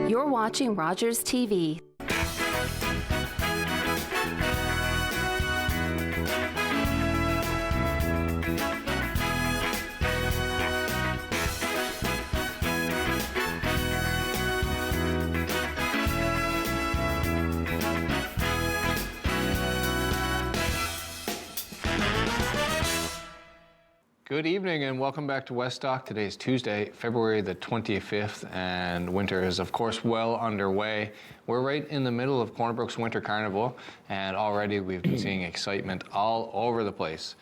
You're watching Rogers TV. Good evening and welcome back to Weststock. Today is Tuesday, February the 25th, and winter is of course well underway. We're right in the middle of Corner VBrook's Winter Carnival, and already we've been seeing excitement all over the place.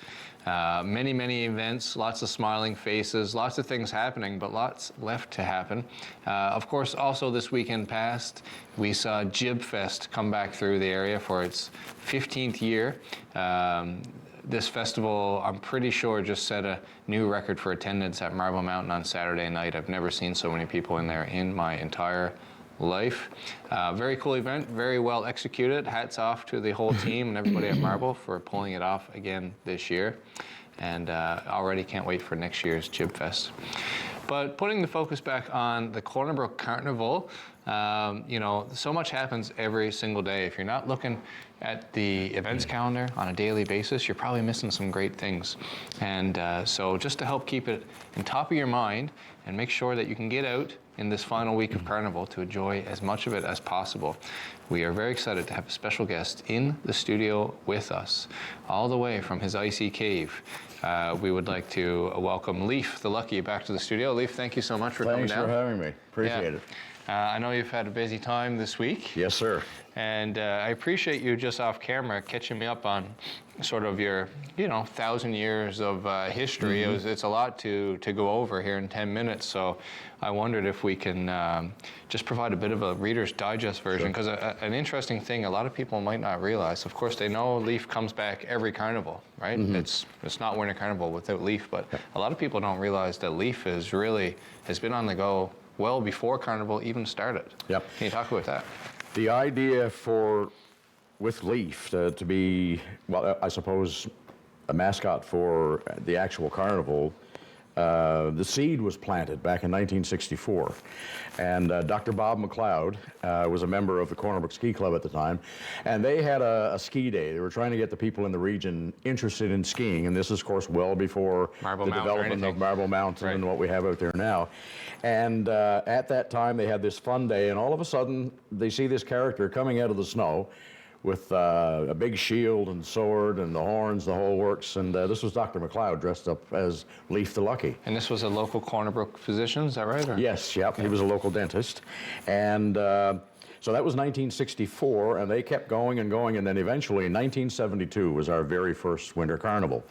Many events, lots of smiling faces, lots of things happening, but lots left to happen. Of course, also this weekend past, we saw Jib Fest come back through the area for its 15th year. This festival, I'm pretty sure, just set a new record for attendance at Marble Mountain on Saturday night. I've never seen so many people in there in my entire life. Very cool event, very well executed. Hats off to the whole team and everybody at Marble for pulling it off again this year. And already can't wait for next year's Jib Fest. But putting the focus back on the Corner VBrook Carnival, you know, so much happens every single day. If you're not looking at the events calendar on a daily basis, you're probably missing some great things. And so just to help keep it on top of your mind and make sure that you can get out in this final week of Carnival to enjoy as much of it as possible, we are very excited to have a special guest in the studio with us, all the way from his icy cave. We would like to welcome Leif the Lucky back to the studio. Leif, thank you so much for coming down. Thanks for having me. Appreciate it. I know you've had a busy time this week. Yes, sir. And I appreciate you just off camera catching me up on sort of your, 1,000 years of history. Mm-hmm. It's a lot to go over here in 10 minutes. So I wondered if we can just provide a bit of a Reader's Digest version, because an interesting thing a lot of people might not realize. Of course, they know Leif comes back every carnival, right? Mm-hmm. It's not Winter Carnival without Leif, but a lot of people don't realize that Leif has been on the go well before Carnival even started. Yep. Can you talk about that? The idea with Leif to be, well, I suppose, a mascot for the actual carnival, the seed was planted back in 1964. And Dr. Bob McLeod was a member of the Corner VBrook Ski Club at the time, and they had a ski day. They were trying to get the people in the region interested in skiing, and this is, of course, well before the development of Marble Mountain and what we have out there now. And at that time, they had this fun day, and all of a sudden, they see this character coming out of the snow with a big shield and sword and the horns, the whole works. And this was Dr. McLeod dressed up as Leif the Lucky. And this was a local Corner VBrook physician, is that right? Or? Yes, yep. He was a local dentist. And so that was 1964, and they kept going and going, and then eventually 1972 was our very first Winter Carnival.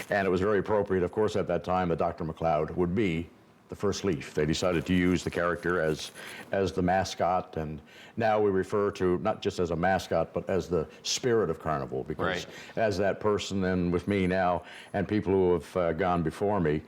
And it was very appropriate, of course, at that time that Dr. McLeod would be the first Leif. They decided to use the character as the mascot, and now we refer to not just as a mascot, but as the spirit of Carnival, because as that person, and with me now, and people who have gone before me,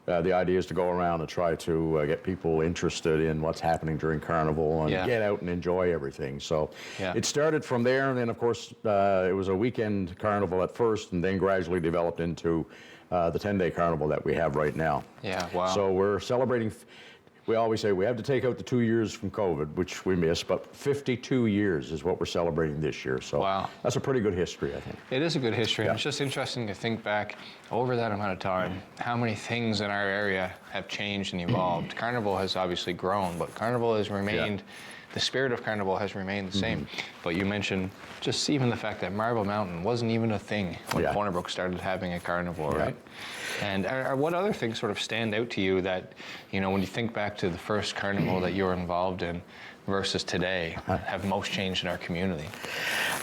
the idea is to go around and try to get people interested in what's happening during Carnival and get out and enjoy everything. So it started from there, and then of course it was a weekend carnival at first, and then gradually developed into the 10-day carnival that we have right now. Yeah, wow. So we're celebrating, we always say we have to take out the 2 years from COVID, which we missed, but 52 years is what we're celebrating this year. So that's a pretty good history, I think. It is a good history. Yeah. It's just interesting to think back over that amount of time, how many things in our area have changed and evolved. Carnival has obviously grown, but Carnival has remained, the spirit of Carnival has remained the same. But you mentioned just even the fact that Marble Mountain wasn't even a thing when Corner VBrook started having a carnival, right? And what other things sort of stand out to you that, when you think back to the first carnival that you were involved in versus today, have most changed in our community?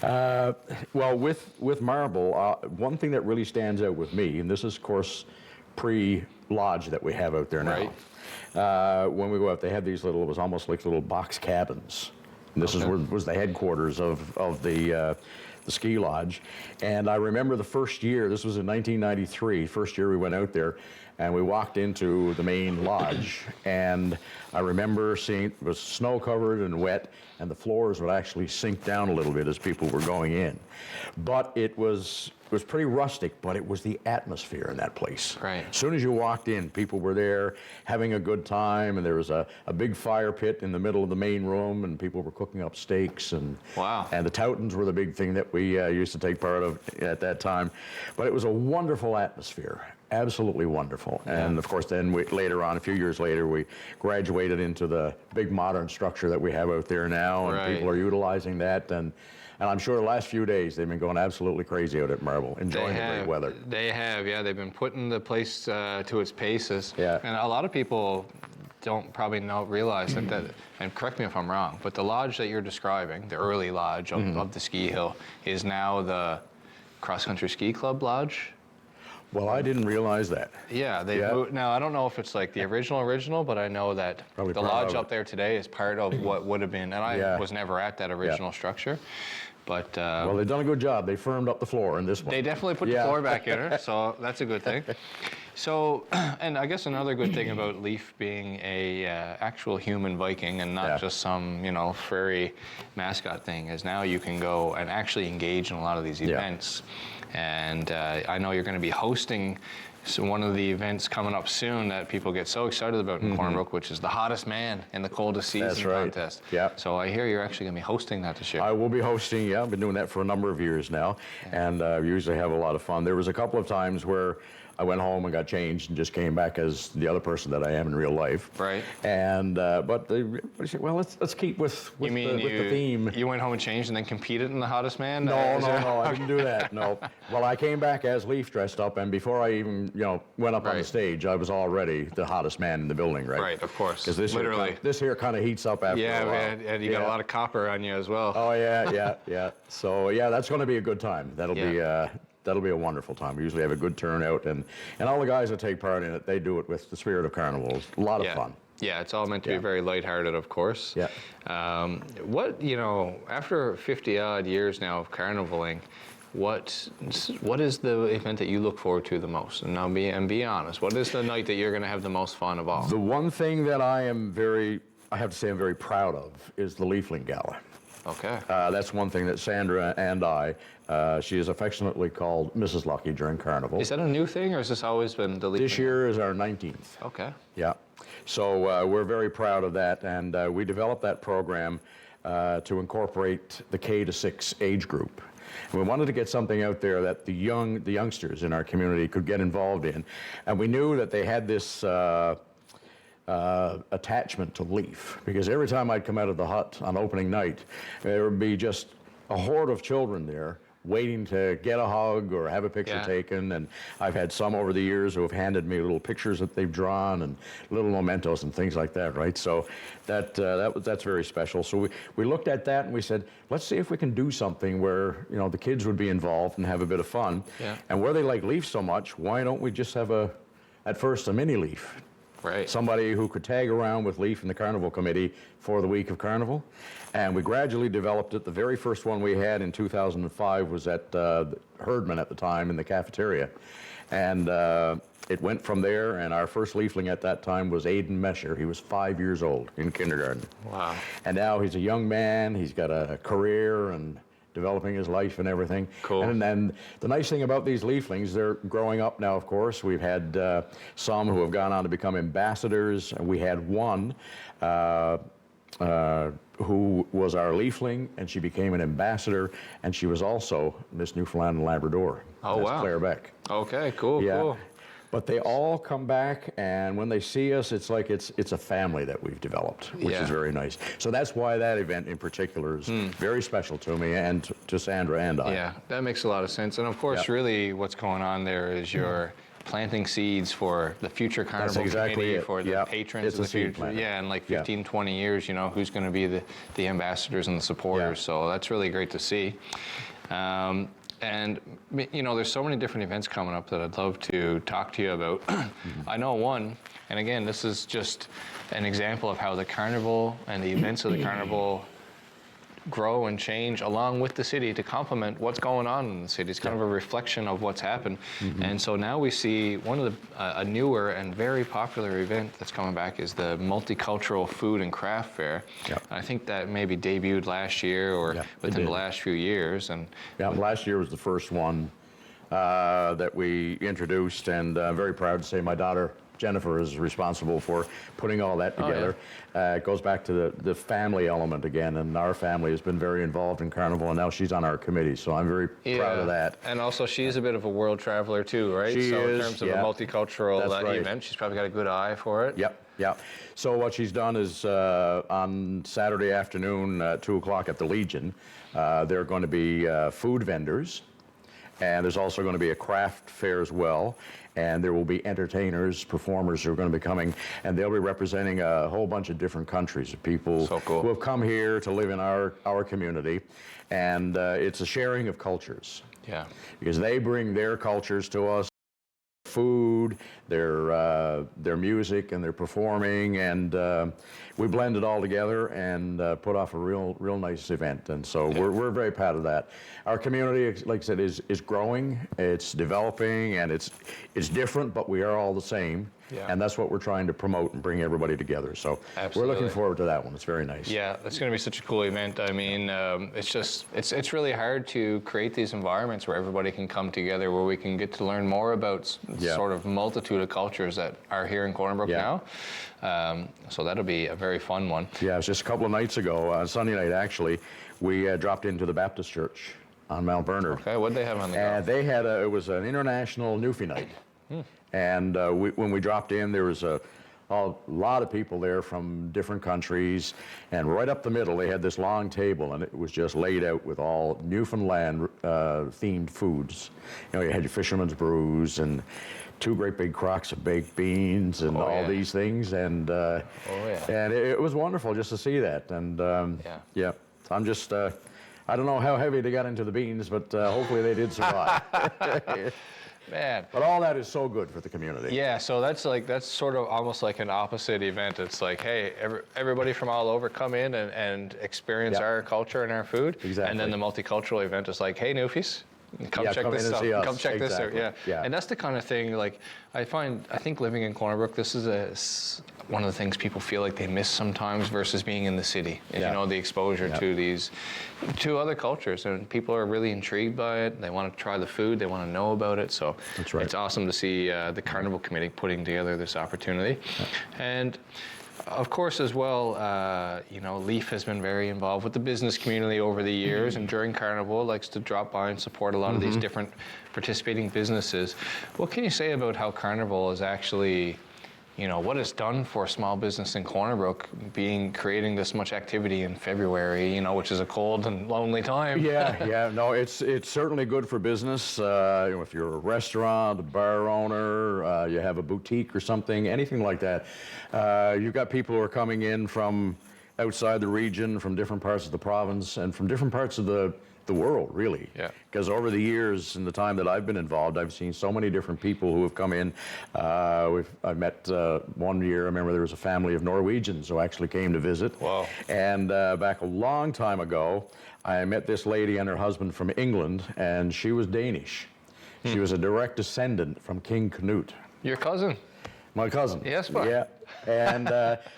Well, with Marble, one thing that really stands out with me, and this is, of course, pre-lodge that we have out there now. When we go out, they had these little, it was almost like little box cabins. And this was the headquarters of the ski lodge. And I remember the first year, this was in 1993, first year we went out there, and we walked into the main lodge, and I remember seeing it was snow covered and wet, and the floors would actually sink down a little bit as people were going in. But it was was pretty rustic, but it was the atmosphere in that place. Right. As soon as you walked in, people were there having a good time, and there was a big fire pit in the middle of the main room, and people were cooking up steaks. And Wow. And the Toutons were the big thing that we used to take part of at that time. But it was a wonderful atmosphere. Absolutely wonderful. And of course, then later on, a few years later, we graduated into the big modern structure that we have out there now, and Right. people are utilizing that. And I'm sure the last few days they've been going absolutely crazy out at Marble, enjoying the great weather. They have, yeah. They've been putting the place to its paces. Yeah. And a lot of people don't probably realize that, and correct me if I'm wrong, but the lodge that you're describing, the early lodge of the ski hill, is now the Cross Country Ski Club Lodge. Well, I didn't realize that. Yeah, they moved. Now, I don't know if it's like the original, but I know that Probably the part lodge of up it. there today is part of what would have been, and I was never at that original Yeah. structure, but Well, they've done a good job. They firmed up the floor in this one. they definitely put the floor back in her, so that's a good thing. So, and I guess another good thing about Leif being a actual human Viking and not just some, furry mascot thing is now you can go and actually engage in a lot of these events. And I know you're going to be hosting one of the events coming up soon that people get so excited about in Corner VBrook, which is the hottest man in the coldest season That's right. contest. Yeah. So I hear you're actually going to be hosting that this year. I will be hosting, I've been doing that for a number of years now, and we usually have a lot of fun. There was a couple of times where I went home and got changed and just came back as the other person that I am in real life. Right. And but they said, well, let's keep with You mean the theme. You went home and changed and then competed in the hottest man? No, Is there- I didn't do that. No. Well, I came back as Leif dressed up, and before I even, went up on the Right. stage, I was already the hottest man in the building, right? Right, of course. Because Literally. this here kind of heats up after Yeah, a while. man, and you got a lot of copper on you as well. Oh yeah. So that's going to be a good time. That'll be a wonderful time. We usually have a good turnout, and all the guys that take part in it, they do it with the spirit of carnival. It's a lot of fun. Yeah, it's all meant to be Yeah. very lighthearted, of course. Yeah. After 50 odd years now of carnivaling, what is the event that you look forward to the most? And now be honest. What is the night that you're going to have the most fun of all? The one thing that I have to say I'm very proud of is the Leafling Gala. Okay. That's one thing that Sandra and she is affectionately called Mrs. Lucky during Carnival. Is that a new thing, or has this always been the This year is our 19th. Okay. Yeah. So we're very proud of that, and we developed that program to incorporate the K to 6 age group. And we wanted to get something out there that the youngsters in our community could get involved in, and we knew that they had this attachment to Leif, because every time I'd come out of the hut on opening night, there would be just a horde of children there waiting to get a hug or have a picture taken. And I've had some over the years who have handed me little pictures that they've drawn and little mementos and things like that, right? So that's very special. So we looked at that and we said, let's see if we can do something where the kids would be involved and have a bit of fun. Yeah. And where they like Leif so much, why don't we just have at first a mini Leif? Right. Somebody who could tag around with Leif and the Carnival Committee for the week of Carnival. And we gradually developed it. The very first one we had in 2005 was at Herdman at the time in the cafeteria. And it went from there, and our first Leafling at that time was Aiden Mesher. He was 5 years old in kindergarten. Wow. And now he's a young man. He's got a career and developing his life and everything. Cool. And then the nice thing about these Leaflings, they're growing up now, of course. We've had some who have gone on to become ambassadors. And we had one who was our Leafling, and she became an ambassador, and she was also Miss Newfoundland and Labrador. Oh, That's wow. Claire Beck. Okay, cool, Yeah. cool. But they all come back, and when they see us, it's like it's a family that we've developed, which Yeah. is very nice. So that's why that event in particular is very special to me and to Sandra and I. Yeah, that makes a lot of sense. And of course, really what's going on there is you're planting seeds for the future carnival exactly committee, it. for the Yeah. patrons It's of a the seed future. planter. Yeah, in like Yeah. 15, 20 years, who's going to be the ambassadors and the supporters. Yeah. So that's really great to see. And there's so many different events coming up that I'd love to talk to you about. I know one, and again, this is just an example of how the carnival and the events of the carnival grow and change along with the city to complement what's going on in the city. It's kind of a reflection of what's happened. And so now we see one of a newer and very popular event that's coming back is the Multicultural Food and Craft Fair. Yep. I think that maybe debuted last year or Yeah, it within the did. last few years. And Yeah, last year was the first one that we introduced, and I'm very proud to say my daughter Jennifer is responsible for putting all that together. It goes back to the family element again, and our family has been very involved in Carnival, and now she's on our committee, so I'm very proud of that. And also, she's a bit of a world traveler too, right? She so is, in terms of a multicultural right. event, she's probably got a good eye for it. Yep. Yeah. So what she's done is on Saturday afternoon, 2 o'clock at the Legion, there are going to be food vendors, and there's also going to be a craft fair as well, and there will be entertainers, performers who are going to be coming, and they'll be representing a whole bunch of different countries of people who have come here to live in our community, and it's a sharing of cultures. Yeah. Because they bring their cultures to us. Food, their music, and their performing, and we blend it all together and put off a real nice event. And so we're very proud of that. Our community, like I said, is growing, it's developing, and it's different, but we are all the same. Yeah. And that's what we're trying to promote and bring everybody together. So we're looking forward to that one. It's very nice. Yeah, that's going to be such a cool event. I mean, it's really hard to create these environments where everybody can come together, where we can get to learn more about sort of multitude of cultures that are here in Corner VBrook now. So that'll be a very fun one. Yeah, it was just a couple of nights ago, Sunday night actually, we dropped into the Baptist Church on Mount Bernard. Okay, what did they have on the go? They had it was an international Newfie night. And when we dropped in, there was a lot of people there from different countries, and right up the middle they had this long table, and it was just laid out with all Newfoundland themed foods. You know, you had your fisherman's brews and 2 great big crocks of baked beans and these things, and and it was wonderful just to see that. And I'm just I don't know how heavy they got into the beans, but hopefully they did survive. Man. But all that is so good for the community. Yeah, so that's sort of almost like an opposite event. It's like, hey, everybody from all over come in and experience our culture and our food. Exactly. And then the multicultural event is like, hey, Newfies, come check this out. Come check this out. Yeah. And that's the kind of thing, like, I think living in Corner VBrook, this is one of the things people feel like they miss sometimes versus being in the city. You know, the exposure to other cultures, and people are really intrigued by it. They want to try the food, they want to know about it. So it's awesome to see the Carnival Committee putting together this opportunity. And of course, as well, you know, Leif has been very involved with the business community over the years, and during Carnival likes to drop by and support a lot of these different participating businesses. What can you say about how Carnival is actually, you know, what it's done for small business in Corner VBrook, creating this much activity in February, you know, which is a cold and lonely time. No, it's certainly good for business. If you're a restaurant, a bar owner, you have a boutique or something, anything like that. You've got people who are coming in from outside the region, from different parts of the province, and from different parts of the world, really. Yeah. Because over the years, in the time that I've been involved, I've seen so many different people who have come in. I've met one year, I remember there was a family of Norwegians who actually came to visit. Wow. And back a long time ago, I met this lady and her husband from England, and she was Danish. She was a direct descendant from King Canute. Your cousin? My cousin. Yes, but. Yeah. And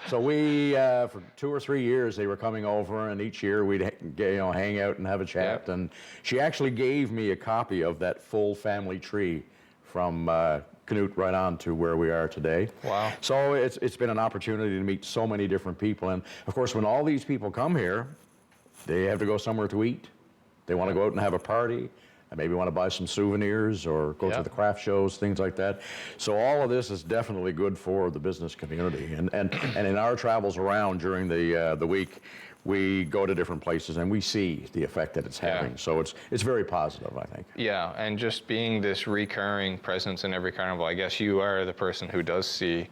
so we, for 2 or 3 years, they were coming over, and each year we'd hang out and have a chat. Yep. And she actually gave me a copy of that full family tree from Canute right on to where we are today. Wow. So it's been an opportunity to meet so many different people. And of course, when all these people come here, they have to go somewhere to eat. They want to go out and have a party. I maybe want to buy some souvenirs or go to the craft shows, things like that. So all of this is definitely good for the business community. And in our travels around during the week, we go to different places and we see the effect that it's having. So it's very positive, I think. Yeah, and just being this recurring presence in every carnival, I guess you are the person who does see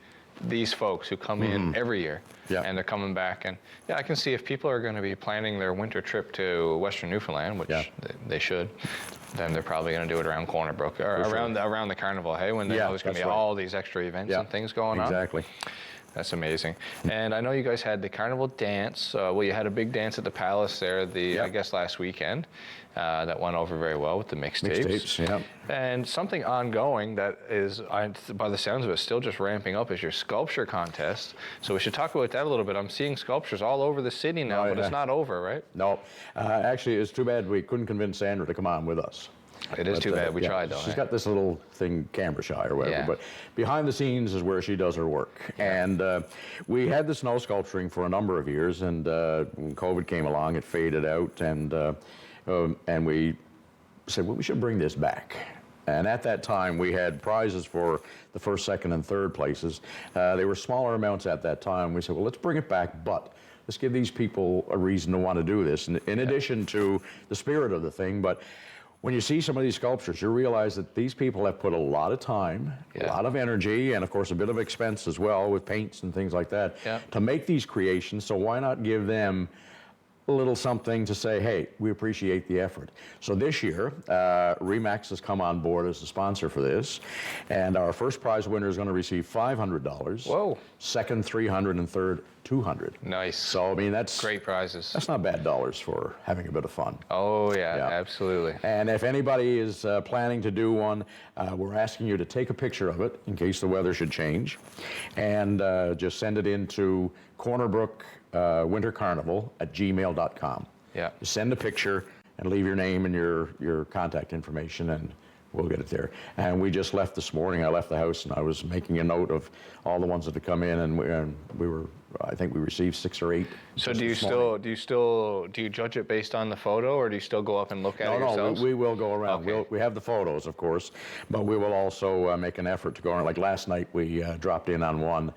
these folks who come in every year. Yeah. And they're coming back, and I can see if people are going to be planning their winter trip to Western Newfoundland, which they should, then they're probably going to do it around Corner VBrook or around the carnival. Hey, when they know there's going to be all these extra events and things going on. Exactly. That's amazing. And I know you guys had the carnival dance. Well, you had a big dance at the Palace there, I guess last weekend. That went over very well with the mixtapes. Yeah. And something ongoing that is, by the sounds of it, still just ramping up is your sculpture contest. So we should talk about that a little bit. I'm seeing sculptures all over the city now, but it's not over, right? No. Actually, it's too bad we couldn't convince Sandra to come on with us. It is too bad we yeah, tried, though. She's eh? got this little thing, camera shy or whatever, Yeah. but behind the scenes is where she does her work. And we had the snow sculpturing for a number of years, and when COVID came along, it faded out, and we said, well, we should bring this back. And at that time, we had prizes for the first, second, and third places. They were smaller amounts at that time. We said, well, let's bring it back, but let's give these people a reason to want to do this, in addition to the spirit of the thing. But when you see some of these sculptures, you realize that these people have put a lot of time, a lot of energy, and of course a bit of expense as well with paints and things like that to make these creations. So why not give them a little something to say, hey, we appreciate the effort. So this year, Remax has come on board as a sponsor for this, and our first prize winner is going to receive $500. Whoa. Second, $300, and third, $200. Nice. So, I mean, that's Great prizes. That's not bad dollars for having a bit of fun. Oh, yeah, absolutely. And if anybody is planning to do one, we're asking you to take a picture of it in case the weather should change, and just send it in to Corner VBrook Winter Carnival at gmail.com. Yeah. Just send a picture and leave your name and your contact information, and we'll get it there. And we just left this morning. I left the house and I was making a note of all the ones that had come in, and we were, I think we received 6 or 8. So do you judge it based on the photo, or do you still go up and look at it yourselves? No, we will go around. Okay. We have the photos, of course, but we will also make an effort to go around. Like last night, we dropped in on one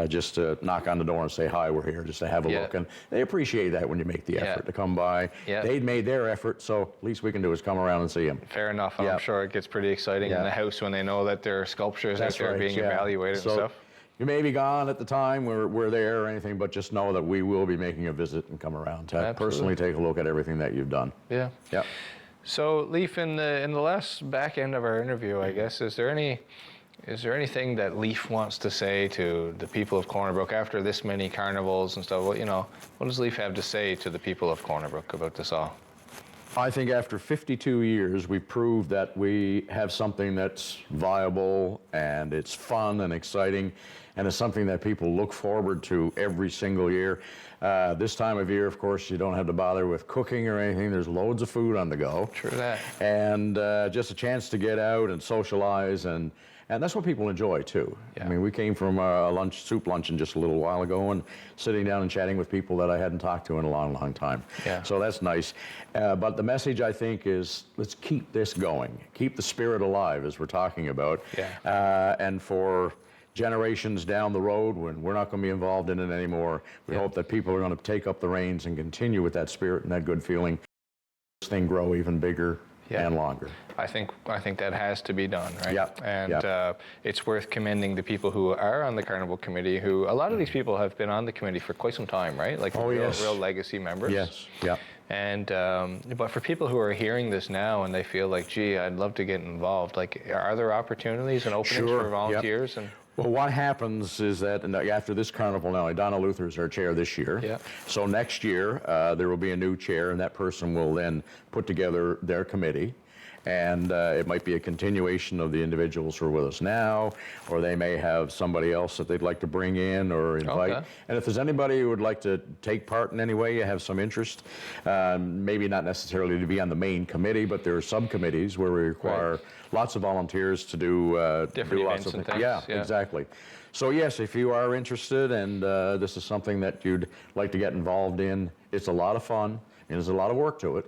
just to knock on the door and say, hi, we're here, just to have a look. And they appreciate that when you make the effort to come by. Yeah. They'd made their effort, so least we can do is come around and see them. Fair enough. I'm sure it gets pretty exciting in the house when they know that there are sculptures out there being evaluated and stuff. You may be gone at the time we're there or anything, but just know that we will be making a visit and come around to personally take a look at everything that you've done. Yeah. Yeah. So, Leif, in the last back end of our interview, I guess, is there anything that Leif wants to say to the people of Corner VBrook after this many carnivals and stuff? What does Leif have to say to the people of Corner VBrook about this all? I think after 52 years, we proved that we have something that's viable, and it's fun and exciting, and it's something that people look forward to every single year. This time of year, of course, you don't have to bother with cooking or anything. There's loads of food on the go. True that. And just a chance to get out and socialize, and that's what people enjoy, too. Yeah. I mean, we came from a soup luncheon just a little while ago, and sitting down and chatting with people that I hadn't talked to in a long, long time. Yeah. So that's nice. But the message, I think, is let's keep this going. Keep the spirit alive, as we're talking about. Yeah. And for generations down the road, when we're not going to be involved in it anymore, we hope that people are going to take up the reins and continue with that spirit and that good feeling. This thing grow even bigger and longer. I think that has to be done, right? Yeah. And it's worth commending the people who are on the Carnival Committee, who a lot of these people have been on the committee for quite some time, right? Like real legacy members. Yes. Yeah. And but for people who are hearing this now and they feel like, gee, I'd love to get involved, like, are there opportunities and openings for volunteers? And well, what happens is that after this carnival now, Donna Luther is our chair this year. Yeah. So next year, there will be a new chair, and that person will then put together their committee. And it might be a continuation of the individuals who are with us now, or they may have somebody else that they'd like to bring in or invite. Okay. And if there's anybody who would like to take part in any way, you have some interest, maybe not necessarily to be on the main committee, but there are subcommittees where we require lots of volunteers to do different lots events of and things. things. Yeah, exactly. So yes, if you are interested and this is something that you'd like to get involved in, it's a lot of fun and there's a lot of work to it.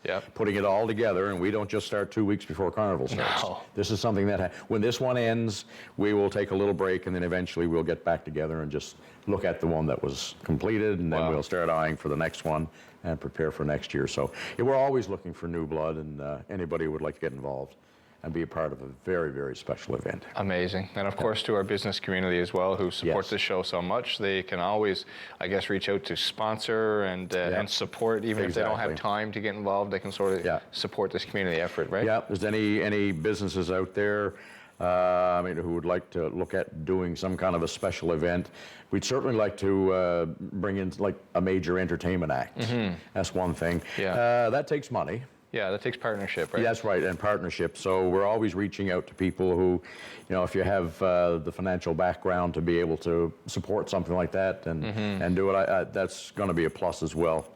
Yeah. Putting it all together, and we don't just start 2 weeks before Carnival starts. No. This is something that, when this one ends, we will take a little break, and then eventually we'll get back together and just look at the one that was completed, and then we'll start eyeing for the next one and prepare for next year. So we're always looking for new blood, and anybody who would like to get involved and be a part of a very, very special event. Amazing. And of course to our business community as well, who support the show so much. They can always, I guess, reach out to sponsor and support, even if they don't have time to get involved, they can sort of support this community effort, right? Yeah, if there's any businesses out there who would like to look at doing some kind of a special event, we'd certainly like to bring in like a major entertainment act. That's one thing. Yeah. That takes money. Yeah, that takes partnership, right? That's right, and partnership. So we're always reaching out to people who, if you have the financial background to be able to support something like that and do it, that's going to be a plus as well.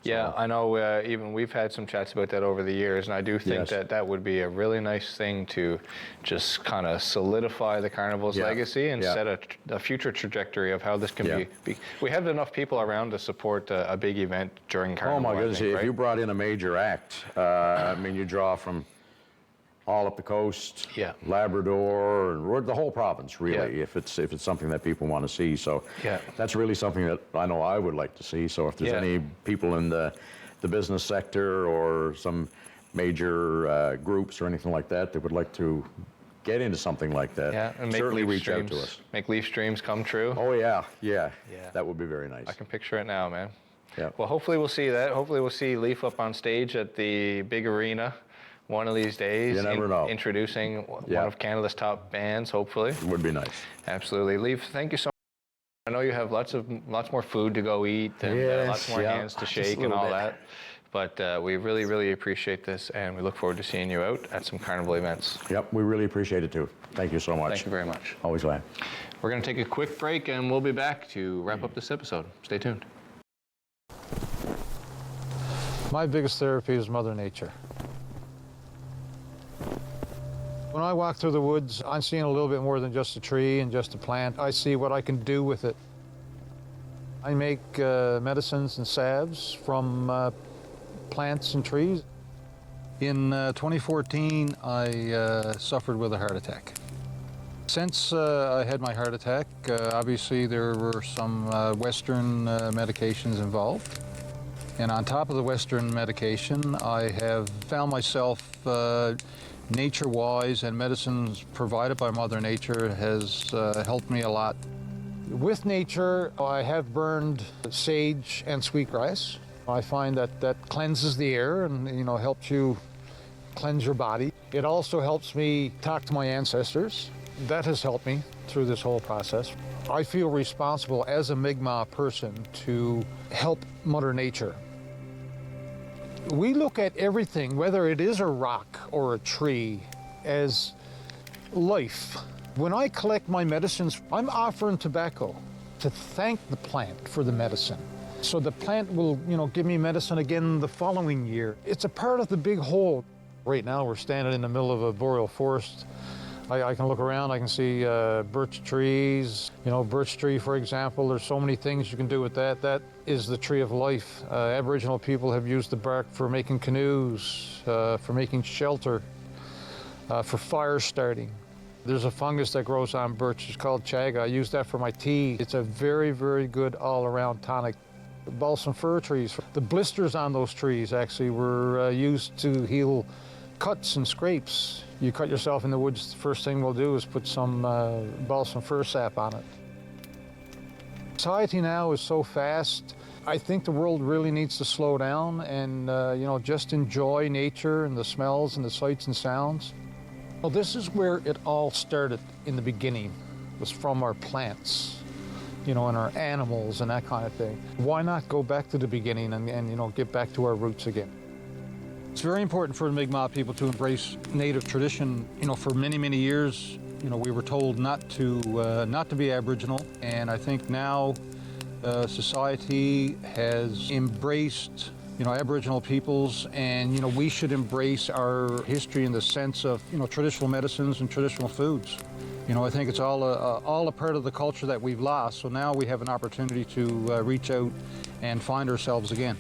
Yeah, I know even we've had some chats about that over the years, and I do think Yes. that would be a really nice thing to just kind of solidify the carnival's legacy and set a future trajectory of how this can be. We have enough people around to support a big event during carnival. Oh my goodness, if right? you brought in a major act, I mean, you draw from all up the coast, Labrador, and the whole province, really, if it's something that people want to see. So that's really something that I know I would like to see. So if there's any people in the business sector or some major groups or anything like that that would like to get into something like that, and certainly reach out to us. Make Leaf's dreams come true. Oh yeah, that would be very nice. I can picture it now, man. Yeah. Well, hopefully we'll see that. Hopefully we'll see Leif up on stage at the big arena one of these days. You never know. Introducing one of Canada's top bands, hopefully. It would be nice. Absolutely. Leif, thank you so much. I know you have lots more food to go eat and lots more hands to shake and all that. But we really, really appreciate this, and we look forward to seeing you out at some carnival events. Yep, we really appreciate it too. Thank you so much. Thank you very much. Always glad. We're going to take a quick break, and we'll be back to wrap up this episode. Stay tuned. My biggest therapy is Mother Nature. When I walk through the woods, I'm seeing a little bit more than just a tree and just a plant. I see what I can do with it. I make medicines and salves from plants and trees. In 2014, I suffered with a heart attack. Since I had my heart attack, obviously there were some Western medications involved. And on top of the Western medication, I have found myself nature-wise, and medicines provided by Mother Nature has helped me a lot. With nature, I have burned sage and sweetgrass. I find that cleanses the air and helps you cleanse your body. It also helps me talk to my ancestors. That has helped me through this whole process. I feel responsible as a Mi'kmaq person to help Mother Nature. We look at everything, whether it is a rock or a tree, as life. When I collect my medicines, I'm offering tobacco to thank the plant for the medicine. So the plant will, give me medicine again the following year. It's a part of the big whole. Right now we're standing in the middle of a boreal forest. I can look around, I can see birch trees. Birch tree, for example, there's so many things you can do with that. That is the tree of life. Aboriginal people have used the bark for making canoes, for making shelter, for fire starting. There's a fungus that grows on birch, it's called chaga. I use that for my tea. It's a very, very good all-around tonic. Balsam fir trees, the blisters on those trees actually were used to heal cuts and scrapes. You cut yourself in the woods, the first thing we'll do is put some balsam fir sap on it. Society now is so fast. I think the world really needs to slow down and just enjoy nature and the smells and the sights and sounds. Well, this is where it all started in the beginning. It was from our plants, and our animals and that kind of thing. Why not go back to the beginning and get back to our roots again? It's very important for the Mi'kmaq people to embrace native tradition. For many, many years, we were told not to be Aboriginal, and I think now society has embraced Aboriginal peoples, and we should embrace our history in the sense of traditional medicines and traditional foods. I think it's all a part of the culture that we've lost. So now we have an opportunity to reach out and find ourselves again.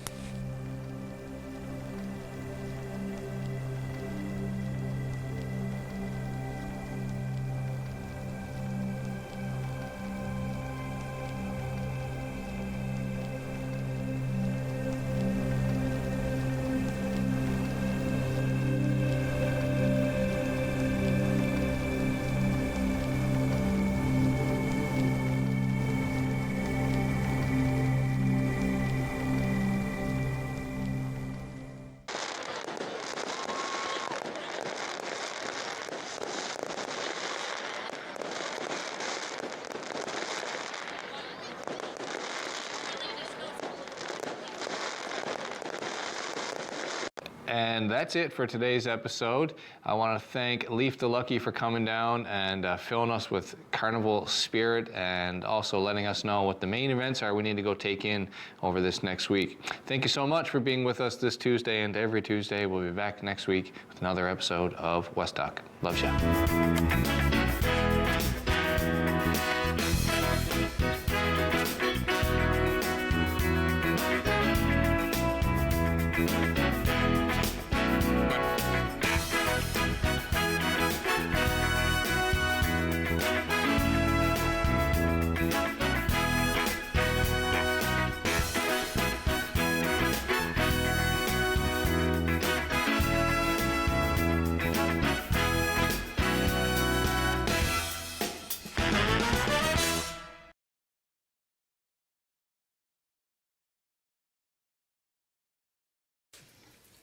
And that's it for today's episode. I want to thank Leif the Lucky for coming down and filling us with carnival spirit and also letting us know what the main events are we need to go take in over this next week. Thank you so much for being with us this Tuesday, and every Tuesday we'll be back next week with another episode of West Dock. Love ya.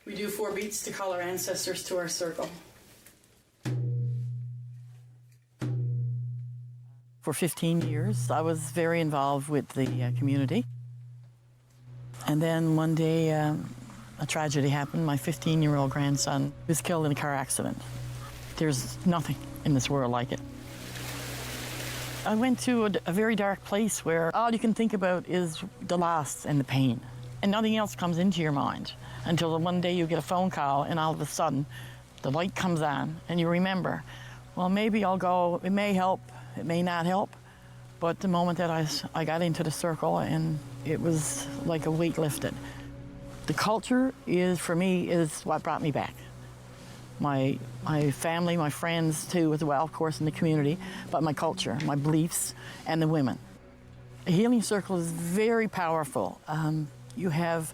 We do 4 beats to call our ancestors to our circle. For 15 years, I was very involved with the community. And then one day, a tragedy happened. My 15-year-old grandson was killed in a car accident. There's nothing in this world like it. I went to a very dark place where all you can think about is the loss and the pain. And nothing else comes into your mind until one day you get a phone call and all of a sudden the light comes on and you remember, well, maybe I'll go, it may help, it may not help. But the moment that I got into the circle, and it was like a weight lifted. The culture is, for me, is what brought me back. My family, my friends too, as well, of course, in the community, but my culture, my beliefs, and the women. A healing circle is very powerful. You have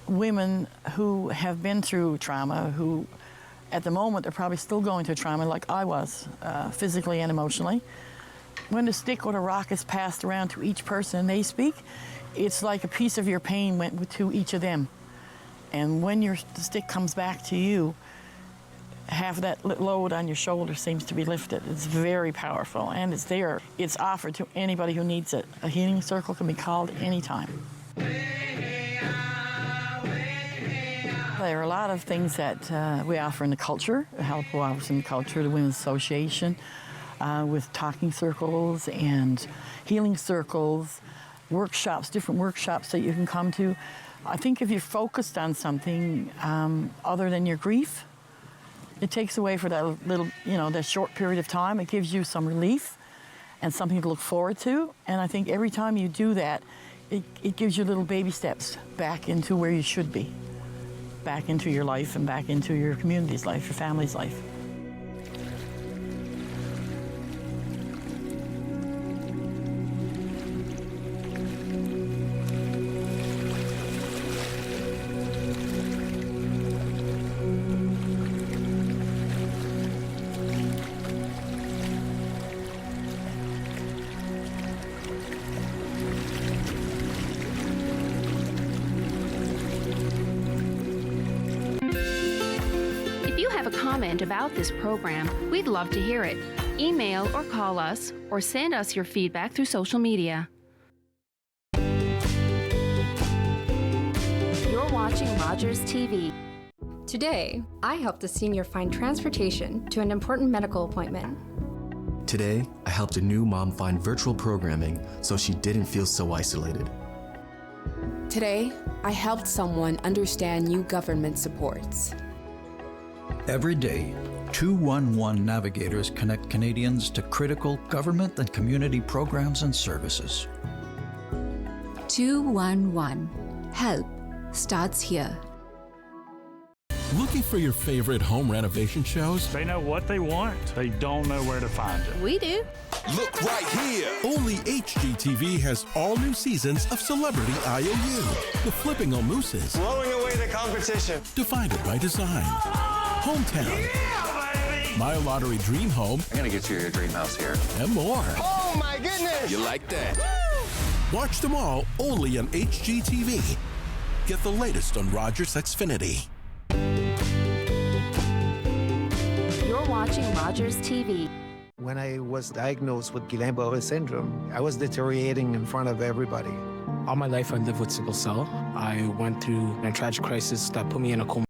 women who have been through trauma, who at the moment are probably still going through trauma like I was, physically and emotionally. When the stick or the rock is passed around to each person and they speak, it's like a piece of your pain went to each of them. And when the stick comes back to you, half of that load on your shoulder seems to be lifted. It's very powerful, and it's there. It's offered to anybody who needs it. A healing circle can be called anytime. There are a lot of things that we offer in the culture, help offers in the culture, the Women's Association, with talking circles and healing circles, workshops, different workshops that you can come to. I think if you're focused on something other than your grief, it takes away for that little, that short period of time. It gives you some relief and something to look forward to. And I think every time you do that, it gives you little baby steps back into where you should be, back into your life and back into your community's life, your family's life. Comment about this program, we'd love to hear it. Email or call us, or send us your feedback through social media. You're watching Rogers TV. Today, I helped a senior find transportation to an important medical appointment. Today, I helped a new mom find virtual programming so she didn't feel so isolated. Today, I helped someone understand new government supports. Every day, 211 navigators connect Canadians to critical government and community programs and services. 211. Help starts here. Looking for your favorite home renovation shows? They know what they want. They don't know where to find it. We do. Look right here. Only HGTV has all new seasons of Celebrity IOU. The Flipping on Mooses. Blowing away the competition. Divided by Design. Hometown. Yeah, baby. My Lottery Dream Home. I'm gonna get you your dream house here. And more. Oh my goodness. You like that? Woo! Watch them all only on HGTV. Get the latest on Rogers Xfinity. You're watching Rogers TV. When I was diagnosed with Guillain-Barré syndrome, I was deteriorating in front of everybody. All my life I lived with sickle cell. I went through a tragic crisis that put me in a coma.